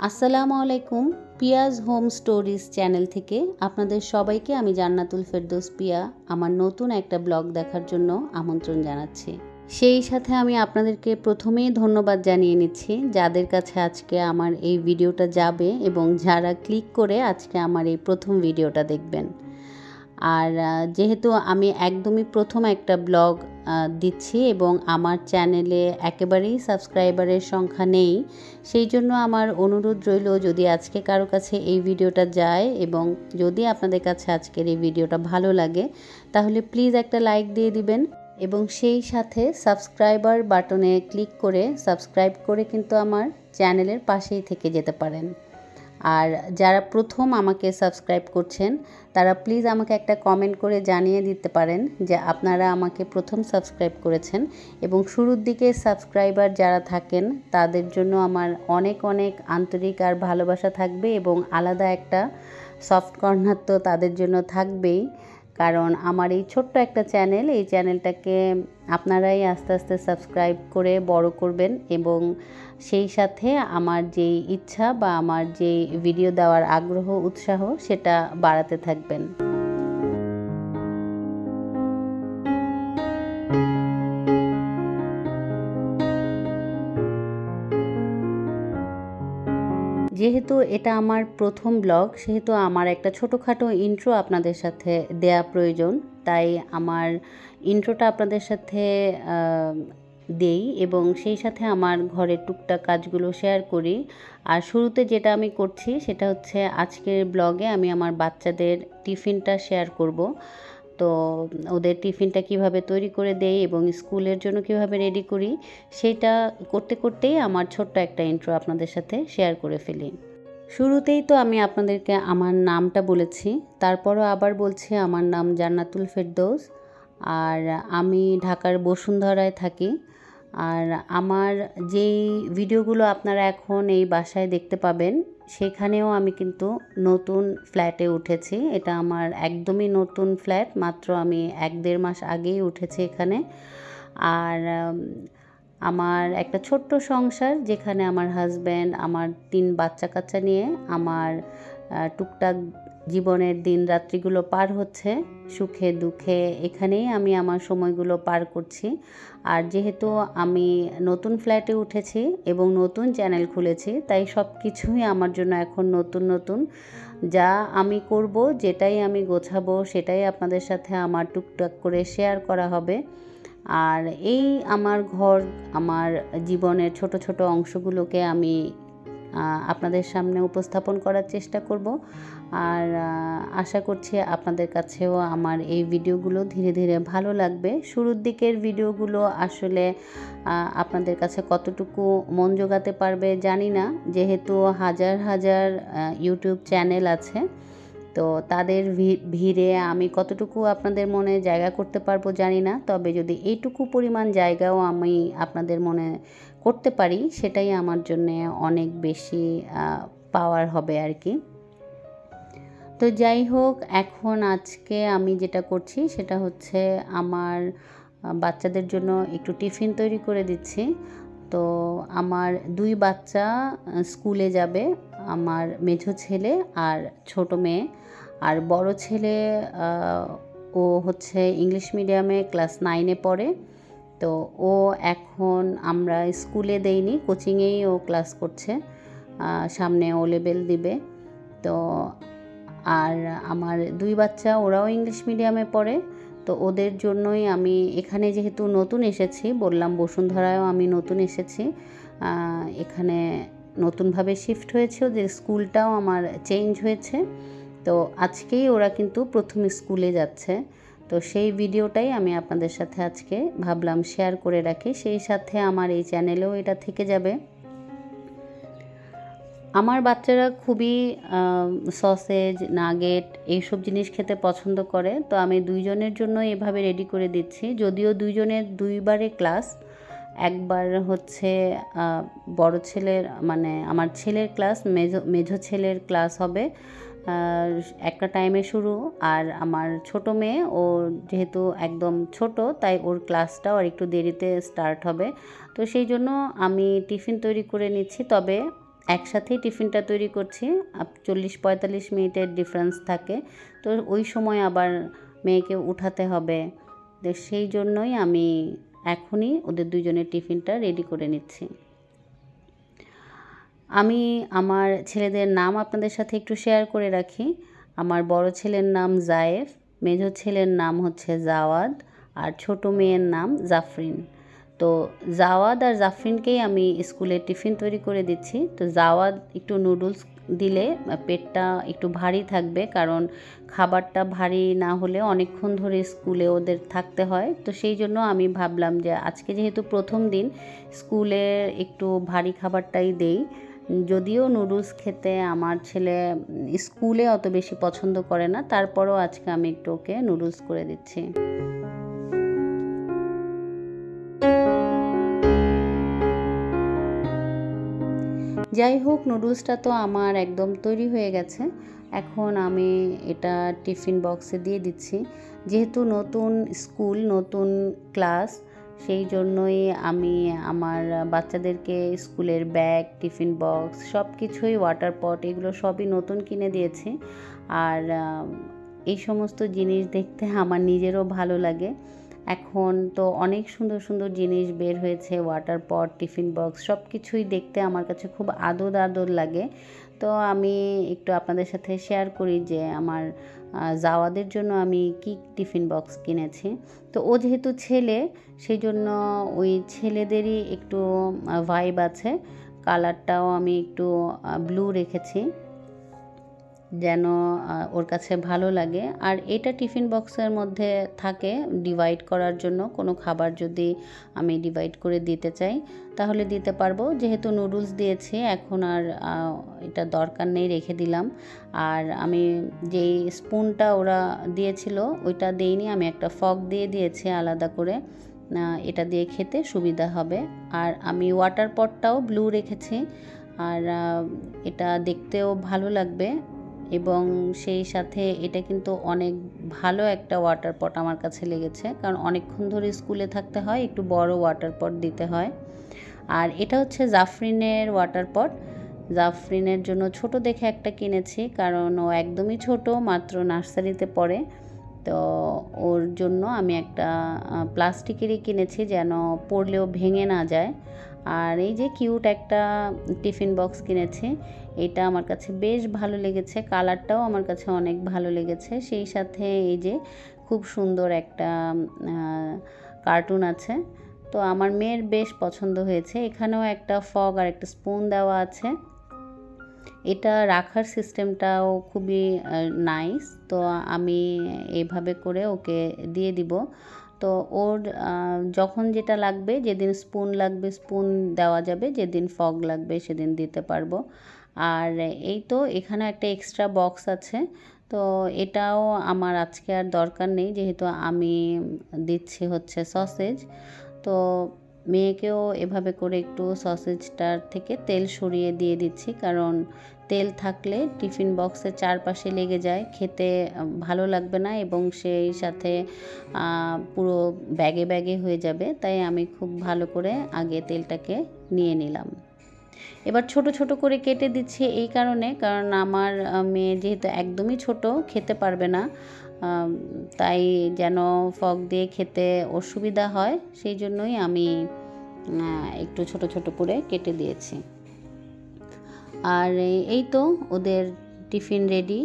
আসসালামু আলাইকুম। পিয়াজ হোম স্টোরিজ চ্যানেল থেকে আপনাদের সবাইকে আমি জান্নাতুল ফেরদৌস পিয়া আমার নতুন একটা ব্লগ দেখার জন্য আমন্ত্রণ জানাচ্ছি। সেই সাথে আমি আপনাদেরকে প্রথমেই ধন্যবাদ জানিয়ে নিচ্ছি যাদের কাছে আজকে আমার এই ভিডিওটা যাবে এবং যারা ক্লিক করে আজকে আমার এই প্রথম ভিডিওটা দেখবেন। আর যেহেতু আমি একদমই প্রথম একটা ব্লগ দিচ্ছি এবং আমার চ্যানেলে একেবারেই সাবস্ক্রাইবারের সংখ্যা নেই, সেই জন্য আমার অনুরোধ রইল যদি আজকে কারো কাছে এই ভিডিওটা যায় এবং যদি আপনাদের কাছে আজকের এই ভিডিওটা ভালো লাগে তাহলে প্লিজ একটা লাইক দিয়ে দিবেন এবং সেই সাথে সাবস্ক্রাইবার বাটনে ক্লিক করে সাবস্ক্রাইব করে কিন্তু আমার চ্যানেলের পাশেই থেকে যেতে পারেন। আর যারা প্রথম আমাকে সাবস্ক্রাইব করছেন তারা প্লিজ আমাকে একটা কমেন্ট করে জানিয়ে দিতে পারেন যে আপনারা আমাকে প্রথম সাবস্ক্রাইব করেছেন এবং শুরুর দিকে সাবস্ক্রাইবার যারা থাকেন তাদের জন্য আমার অনেক অনেক আন্তরিক আর ভালোবাসা থাকবে এবং আলাদা একটা সফট কর্নার তো তাদের জন্য থাকবেই, কারণ আমার এই ছোট্ট একটা চ্যানেল, এই চ্যানেলটাকে আপনারাই আস্তে আস্তে সাবস্ক্রাইব করে বড় করবেন এবং সেই সাথে আমার যেই ইচ্ছা বা আমার যেই ভিডিও দেওয়ার আগ্রহ উৎসাহ সেটা বাড়াতে থাকবেন। যেহেতু এটা আমার প্রথম ব্লগ সেহেতু আমার একটা ছোটোখাটো ইন্ট্রো আপনাদের সাথে দেয়া প্রয়োজন, তাই আমার ইন্ট্রোটা আপনাদের সাথে দেই এবং সেই সাথে আমার ঘরের টুকটাক কাজগুলো শেয়ার করি। আর শুরুতে যেটা আমি করছি সেটা হচ্ছে আজকের ব্লগে আমি আমার বাচ্চাদের টিফিনটা শেয়ার করব। তো ওদের টিফিনটা কিভাবে তৈরি করে দেই এবং স্কুলের জন্য কিভাবে রেডি করি সেটা করতে করতেই আমার ছোট্ট একটা ইন্ট্রো আপনাদের সাথে শেয়ার করে ফেলি। শুরুতেই তো আমি আপনাদেরকে আমার নামটা বলেছি, তারপরও আবার বলছি আমার নাম জান্নাতুল ফেরদৌস আর আমি ঢাকার বসুন্ধরায় থাকি। আর আমার যেই ভিডিওগুলো আপনারা এখন এই বাসায় দেখতে পাবেন সেখানেও আমি কিন্তু নতুন ফ্ল্যাটে উঠেছি। এটা আমার একদমই নতুন ফ্ল্যাট, মাত্র আমি 1-1.5 মাস আগেই উঠেছি এখানে। আর আমার একটা ছোট্ট সংসার যেখানে আমার হাজব্যান্ড, আমার 3 বাচ্চা কাচ্চা নিয়ে আমার টুকটাক জীবনের দিন রাত্রিগুলো পার হচ্ছে সুখে দুঃখে, এখানেই আমি আমার সময়গুলো পার করছি। আর যেহেতু আমি নতুন ফ্ল্যাটে উঠেছি এবং নতুন চ্যানেল খুলেছি তাই সব কিছুই আমার জন্য এখন নতুন নতুন। যা আমি করব, যেটাই আমি গোছাবো সেটাই আপনাদের সাথে আমার টুকটাক করে শেয়ার করা হবে। আর এই আমার ঘর, আমার জীবনের ছোট ছোট অংশগুলোকে আমি আপনাদের সামনে উপস্থাপন করার চেষ্টা করব। আর আশা করছি আপনাদের কাছেও আমার এই ভিডিওগুলো ধীরে ধীরে ভালো লাগবে। শুরুর দিকের ভিডিওগুলো আসলে আপনাদের কাছে কতটুকু মন জোগাতে পারবে জানি না, যেহেতু হাজার হাজার ইউটিউব চ্যানেল আছে, তো তাদের ভিড়ে আমি কতটুকু আপনাদের মনে জায়গা করতে পারবো জানি না। তবে যদি এইটুকু পরিমাণ জায়গাও আমি আপনাদের মনে করতে পারি সেটাই আমার জন্য অনেক বেশি পাওয়ার হবে আর কি। তো যাই হোক, এখন আজকে আমি যেটা করছি সেটা হচ্ছে আমার বাচ্চাদের জন্য একটু টিফিন তৈরি করে দিচ্ছি। তো আমার 2 বাচ্চা স্কুলে যাবে, আমার মেঝো ছেলে আর ছোট মেয়ে। আর বড় ছেলে ও হচ্ছে ইংলিশ মিডিয়ামে ক্লাস 9-এ পড়ে। তো ও এখন আমরা স্কুলে দেইনি, কোচিংয়েই ও ক্লাস করছে, সামনে ও লেভেল দিবে। তো আর আমার 2 বাচ্চা ওরাও ইংলিশ মিডিয়ামে পড়ে, তো ওদের জন্যই আমি এখানে যেহেতু নতুন এসেছি, বললাম বসুন্ধরায়ও আমি নতুন এসেছি, এখানে নতুনভাবে শিফট হয়েছে, ওদের স্কুলটাও আমার চেঞ্জ হয়েছে। তো আজকেই ওরা কিন্তু প্রথম স্কুলে যাচ্ছে, তো সেই ভিডিওটাই আমি আপনাদের সাথে আজকে ভাবলাম শেয়ার করে রাখি। সেই সাথে আমার এই চ্যানেলেও এটা থেকে যাবে। আমার বাচ্চারা খুবই সসেজ, নাগেট এইসব জিনিস খেতে পছন্দ করে, তো আমি 2 জনের জন্য এভাবে রেডি করে দিচ্ছি। যদিও 2 জনের 2 বারে ক্লাস, একবার হচ্ছে বড় ছেলের মানে আমার ছেলের ক্লাস, মেঝো ছেলের ক্লাস হবে একটা টাইমে শুরু, আর আমার ছোট মেয়ে ও যেহেতু একদম ছোট তাই ওর ক্লাসটাও আর একটু দেরিতে স্টার্ট হবে। তো সেই জন্য আমি টিফিন তৈরি করে নিচ্ছি। তবে একসাথেই টিফিনটা তৈরি করছি, 40-45 মিনিটের ডিফারেন্স থাকে। তো ওই সময় আবার মেয়েকে উঠাতে হবে, তো সেই জন্যই আমি এখনই ওদের দুজনের টিফিনটা রেডি করে নিচ্ছি। আমি আমার ছেলেদের নাম আপনাদের সাথে একটু শেয়ার করে রাখি। আমার বড় ছেলের নাম জায়েফ, মেজো ছেলের নাম হচ্ছে জাওয়াদ, আর ছোট মেয়ের নাম জাফরিন। তো জাওয়াদ আর জাফরিনকেই আমি স্কুলে টিফিন তৈরি করে দিচ্ছি। তো জাওয়াদ একটু নুডলস দিলে পেটটা একটু ভারী থাকবে, কারণ খাবারটা ভারী না হলে অনেকক্ষণ ধরে স্কুলে ওদের থাকতে হয়। তো সেই জন্য আমি ভাবলাম যে আজকে যেহেতু প্রথম দিন, স্কুলে একটু ভারী খাবারটাই দেই। যদিও নুডলস খেতে আমার ছেলে স্কুলে অত বেশি পছন্দ করে না, তারপরও আজকে আমি একটু ওকে নুডলস করে দিচ্ছি। যাই হোক, নুডলসটা তো আমার একদম তৈরি হয়ে গেছে। এখন আমি এটা টিফিন বক্সে দিয়ে দিচ্ছি। যেহেতু নতুন স্কুল, নতুন ক্লাস, সেই জন্যই আমি আমার বাচ্চাদেরকে স্কুলের ব্যাগ, টিফিন বক্স সব কিছুই, ওয়াটার পট, এগুলো সবই নতুন কিনে দিয়েছি। আর এই সমস্ত জিনিস দেখতে আমার নিজেরও ভালো লাগে। এখন তো অনেক সুন্দর সুন্দর জিনিস বের হয়েছে, ওয়াটার পট, টিফিন বক্স, সব কিছুই দেখতে আমার কাছে খুব আদর আদর লাগে। তো আমি একটু আপনাদের সাথে শেয়ার করি যে আমার জাওয়াদের জন্য আমি কি টিফিন বক্স কিনেছি। তো ও যেহেতু ছেলে, সেই জন্য ওই ছেলেদেরই একটু ভাইব আছে। কালারটাও আমি একটু ব্লু রেখেছি যেন ওর কাছে ভালো লাগে। আর এটা টিফিন বক্সের মধ্যে থাকে ডিভাইড করার জন্য, কোনো খাবার যদি আমি ডিভাইড করে দিতে চাই তাহলে দিতে পারবো। যেহেতু নুডলস দিয়েছি, এখন আর এটা দরকার নেই, রেখে দিলাম। আর আমি যেই স্পুনটা ওরা দিয়েছিল ওইটা দেইনি, আমি একটা ফর্ক দিয়ে দিয়েছি আলাদা করে, এটা দিয়ে খেতে সুবিধা হবে। আর আমি ওয়াটার পটটাও ব্লু রেখেছি, আর এটা দেখতেও ভালো লাগবে। এবং সেই সাথে এটা কিন্তু অনেক ভালো একটা ওয়াটার পট আমার কাছে লেগেছে, কারণ অনেকক্ষণ ধরে স্কুলে থাকতে হয়, একটু বড় ওয়াটার পট দিতে হয়। আর এটা হচ্ছে জাফরিনের ওয়াটার পট। জাফরিনের জন্য ছোট দেখে একটা কিনেছি, কারণ ও একদমই ছোট, মাত্র নার্সারিতে পড়ে। তো ওর জন্য আমি একটা প্লাস্টিকেরই কিনেছি, যেন পড়লেও ভেঙে না যায়। আর এই যে কিউট একটা টিফিন বক্স কিনেছি, এটা আমার কাছে বেশ ভালো লেগেছে, কালারটাও আমার কাছে অনেক ভালো লেগেছে। সেই সাথে এই যে খুব সুন্দর একটা কার্টুন আছে, তো আমার মেয়ের বেশ পছন্দ হয়েছে। এখানেও একটা ফগ আর একটা স্পুন দেওয়া আছে। এটা রাখার সিস্টেমটাও খুবই নাইস। তো আমি এইভাবে করে ওকে দিয়ে দিব। তো ওর যখন যেটা লাগবে, যেদিন স্পুন লাগবে স্পুন দেওয়া যাবে, যেদিন ফগ লাগবে সেদিন দিতে পারবো। আর এই তো এখানে একটা এক্সট্রা বক্স আছে, তো এটাও আমার আজকে আর দরকার নেই, যেহেতু আমি দিচ্ছি হচ্ছে সসেজ। তো মেয়েকেও এভাবে করে একটু সসেজটার থেকে তেল সরিয়ে দিয়ে দিচ্ছি, কারণ তেল থাকলে টিফিন বক্সের চারপাশে লেগে যায়, খেতে ভালো লাগবে না, এবং সেই সাথে পুরো ব্যাগে ব্যাগে হয়ে যাবে। তাই আমি খুব ভালো করে আগে তেলটাকে নিয়ে নিলাম। এবার ছোট ছোট করে কেটে দিচ্ছি এই কারণে, কারণ আমার মেয়ে যেহেতু একদমই ছোট, খেতে পারবে না, তাই যেন ফগ দিয়ে খেতে অসুবিধা হয়, সেই জন্যই আমি একটু ছোট ছোট করে কেটে দিয়েছি। আর এই তো ওদের টিফিন রেডি।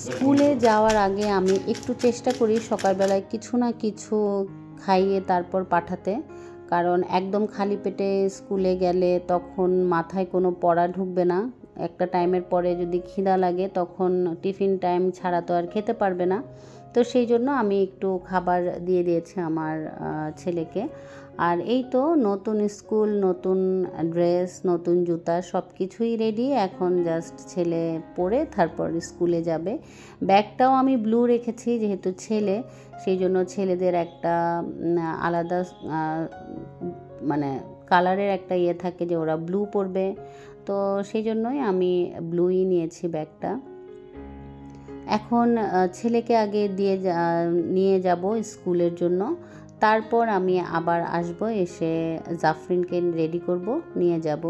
স্কুলে যাওয়ার আগে আমি একটু চেষ্টা করি সকালবেলায় কিছু না কিছু খাইয়ে তারপর পাঠাতে, কারণ একদম খালি পেটে স্কুলে গেলে তখন মাথায় কোনো পড়া ঢুকবে না। একটা টাইমের পরে যদি খিদা লাগে, তখন টিফিন টাইম ছাড়া তো আর খেতে পারবে না। তো সেই জন্য আমি একটু খাবার দিয়ে দিয়েছি আমার ছেলেকে। আর এই তো নতুন স্কুল, নতুন ড্রেস, নতুন জুতা, সব কিছুই রেডি। এখন জাস্ট ছেলে পরে তারপর স্কুলে যাবে। ব্যাগটাও আমি ব্লু রেখেছি, যেহেতু ছেলে, সেই জন্য ছেলেদের একটা আলাদা মানে কালারের একটা ইয়ে থাকে যে ওরা ব্লু পরবে, তো সেই জন্যই আমি ব্লুই নিয়েছি ব্যাগটা। এখন ছেলেকে আগে নিয়ে যাব স্কুলের জন্য, তারপর আমি আবার আসব, এসে জাফরিনকে রেডি করব, নিয়ে যাব।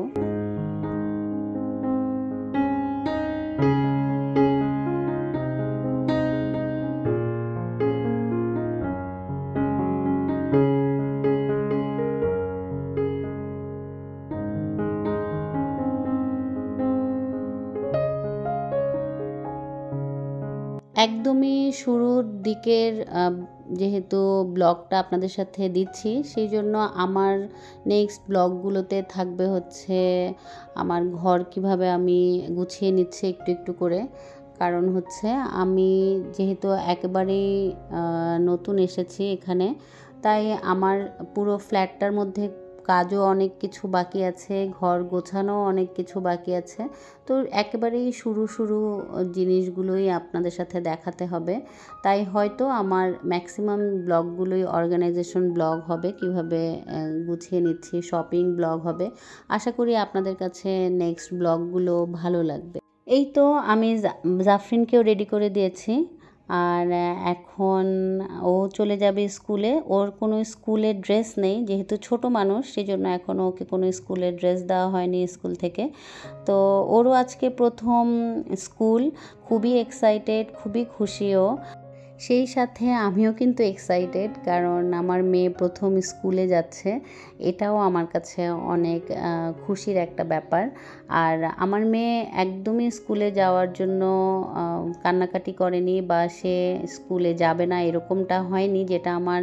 একদমই শুরুর দিকের যেহেতু ব্লগটা আপনাদের সাথে দিচ্ছি, সেই জন্য আমার নেক্সট ব্লগগুলোতে থাকবে হচ্ছে আমার ঘর কিভাবে আমি গুছিয়ে নিচ্ছি একটু একটু করে। কারণ হচ্ছে আমি যেহেতু একেবারেই নতুন এসেছি এখানে, তাই আমার পুরো ফ্ল্যাটটার মধ্যে কাজও অনেক কিছু বাকি আছে, ঘর গোছানো অনেক কিছু বাকি আছে। তো একেবারেই শুরু জিনিসগুলোই আপনাদের সাথে দেখাতে হবে। তাই হয়তো আমার ম্যাক্সিমাম ব্লগগুলোই অর্গানাইজেশন ব্লগ হবে, কিভাবে গুছিয়ে নিচ্ছি, শপিং ব্লগ হবে। আশা করি আপনাদের কাছে নেক্সট ব্লগগুলো ভালো লাগবে। এই তো আমি জাফরিনকেও রেডি করে দিয়েছি, আর এখন ও চলে যাবে স্কুলে। ওর কোনো স্কুলের ড্রেস নেই, যেহেতু ছোট মানুষ, সেই জন্য এখনও ওকে কোনো স্কুলের ড্রেস দেওয়া হয়নি স্কুল থেকে। তো ওরও আজকে প্রথম স্কুল, খুবই এক্সাইটেড, খুবই খুশিও। সেই সাথে আমিও কিন্তু এক্সাইটেড, কারণ আমার মেয়ে প্রথম স্কুলে যাচ্ছে, এটাও আমার কাছে অনেক খুশির একটা ব্যাপার। আর আমার মেয়ে একদমই স্কুলে যাওয়ার জন্য কান্নাকাটি করেনি বা সে স্কুলে যাবে না এরকমটা হয়নি, যেটা আমার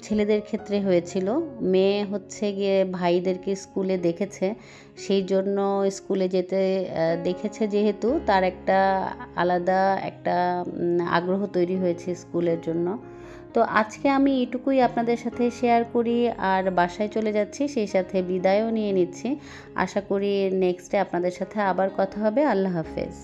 ছেলেদের ক্ষেত্রে হয়েছিল। মেয়ে হচ্ছে গিয়ে ভাইদেরকে স্কুলে দেখেছে, সেই জন্য স্কুলে যেতে দেখেছে, যেহেতু তার একটা আলাদা একটা আগ্রহ তৈরি হয়েছে স্কুলের জন্য। তো আজকে আমি এটুকুই আপনাদের সাথে শেয়ার করি, আর বাসায় চলে যাচ্ছি, সেই সাথে বিদায়ও নিয়ে নিচ্ছি। আশা করি নেক্সটে আপনাদের সাথে আবার কথা হবে। আল্লাহ হাফেজ।